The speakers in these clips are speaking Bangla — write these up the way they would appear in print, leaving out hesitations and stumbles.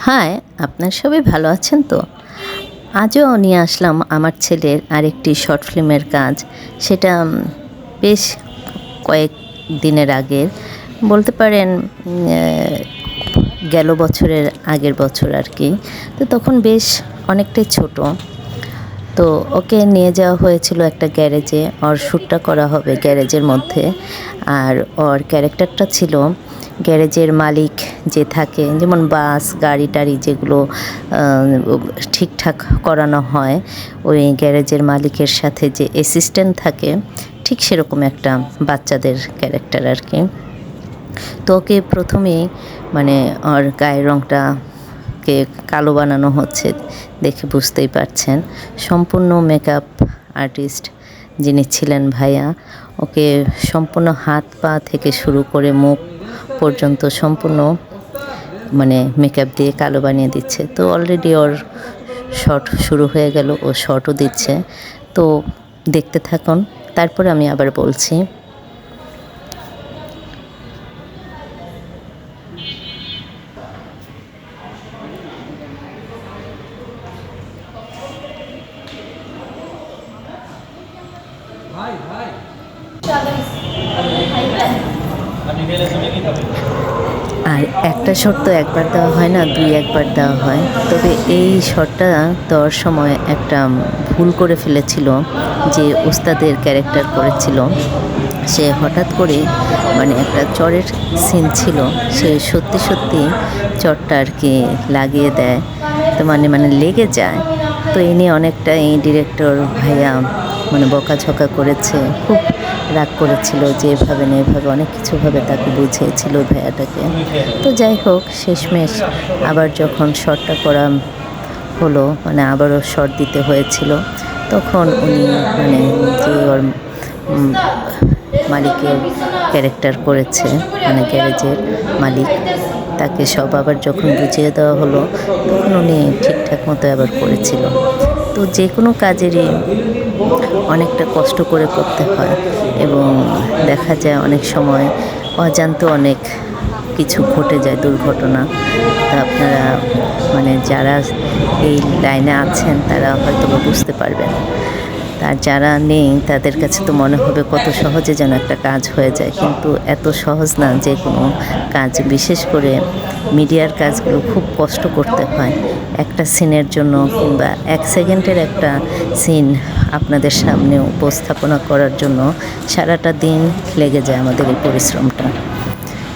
হাই, আপনার সবাই ভালো আছেন তো? আজও নিয়ে আসলাম আমার ছেলের আরেকটি শর্ট ফিল্মের কাজ। সেটা বেশ কয়েক দিনের আগের। বলতে পারেন গেল বছরের আগের বছর আর কি। তো তখন বেশ অনেকটাই ছোট। তো ওকে নিয়ে যাওয়া হয়েছিল একটা গ্যারেজে। ওর শ্যুটটা করা হবে গ্যারেজের মধ্যে। আর ওর ক্যারেক্টারটা ছিল গ্যারেজের মালিক যে থাকে, যেমন বাস, গাড়ি-টাড়ি যেগুলো ঠিকঠাক করানো হয়, ওই গ্যারেজের মালিকের সাথে যে অ্যাসিস্ট্যান্ট থাকে, ঠিক সেরকম একটা বাচ্চাদের ক্যারেক্টার আর কি। তো ওকে প্রথমেই মানে ওর গায়ের রঙটাকে কালো বানানো হচ্ছে, দেখে বুঝতেই পারছেন। সম্পূর্ণ মেকআপ আর্টিস্ট যিনি ছিলেন ভাইয়া, ওকে সম্পূর্ণ হাত পা থেকে শুরু করে মুখ পর্যন্ত সম্পূর্ণ মেকআপ দিয়ে কালো বানিয়ে দিচ্ছে। তো অলরেডি ওর শট শুরু হয়ে গেল, ও শটও দিচ্ছে। তো দেখতে থাকুন, তারপরে আমি আবার বলছি। আর একটা শট তো একবার দেওয়া হয় না, দুই একবার দেওয়া হয়। তবে এই শটটা দেওয়ার সময় একটা ভুল করে ফেলেছিল যে ওস্তাদের ক্যারেক্টার করেছিল। সে হঠাৎ করে একটা চরের সিন ছিল, সে সত্যি সত্যি চরটা আর কি লাগিয়ে দেয়। তো লেগে যায়। তো এ নিয়ে অনেকটা এই ডিরেক্টর ভাইয়া বকাঝকা করেছে, খুব রাগ করেছিল যে এভাবে না এভাবে, অনেক কিছুভাবে তাকে বুঝিয়েছিল ভাইয়াটাকে। তো যাই হোক, শেষমেশ আবার যখন শটটা করা হলো, আবারও শট দিতে হয়েছিল, তখন উনি যে ওর মালিকের ক্যারেক্টার করেছে, গ্যারেজের মালিক, তাকে সব আবার যখন বুঝিয়ে দেওয়া হলো, তখন উনি ঠিকঠাক মতো আবার করেছিল। তো যে কোনো কাজেরই অনেকটা কষ্ট করে করতে হয়, এবং দেখা যায় অনেক সময় অজান্তে অনেক কিছু ঘটে যায়, দুর্ঘটনা। তা আপনারা যারা এই লাইনে আছেন তারা হয়তো বুঝতে পারবেন। আর যারা নেই তাদের কাছে তো মনে হবে কত সহজে যেন একটা কাজ হয়ে যায়, কিন্তু এত সহজ না যে কোনো কাজ। বিশেষ করে মিডিয়ার কাজগুলো খুব কষ্ট করতে হয়। একটা সিনের জন্য, কিংবা 1 সেকেন্ডের একটা সিন আপনাদের সামনে উপস্থাপনা করার জন্য সারাটা দিন লেগে যায় আমাদের এই পরিশ্রমটা।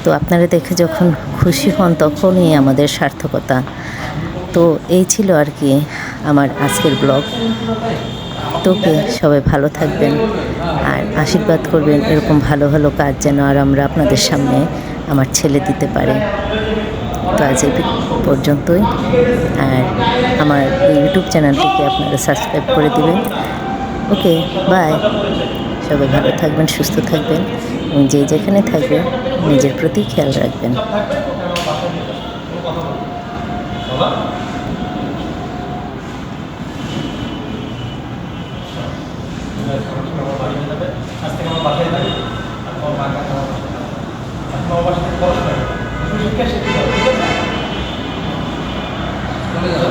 তো আপনারা দেখে যখন খুশি হন, তখনই আমাদের সার্থকতা। তো এই ছিল আর কি আমার আজকের ব্লগ। তোকে সবাই ভালো থাকবেন আর আশীর্বাদ করবেন এরকম ভালো ভালো কাজ যেন আর আমরা আপনাদের সামনে আমার ছেলে দিতে পারে। তো আজ এই পর্যন্তই। আর আমার এই ইউটিউব চ্যানেলটিকে আপনারা সাবস্ক্রাইব করে দিবেন। ওকে, বাই। সবাই ভালো থাকবেন, সুস্থ থাকবেন, এবং যে যেখানে থাকবেন নিজের প্রতি খেয়াল রাখবেন। চলে যাবে।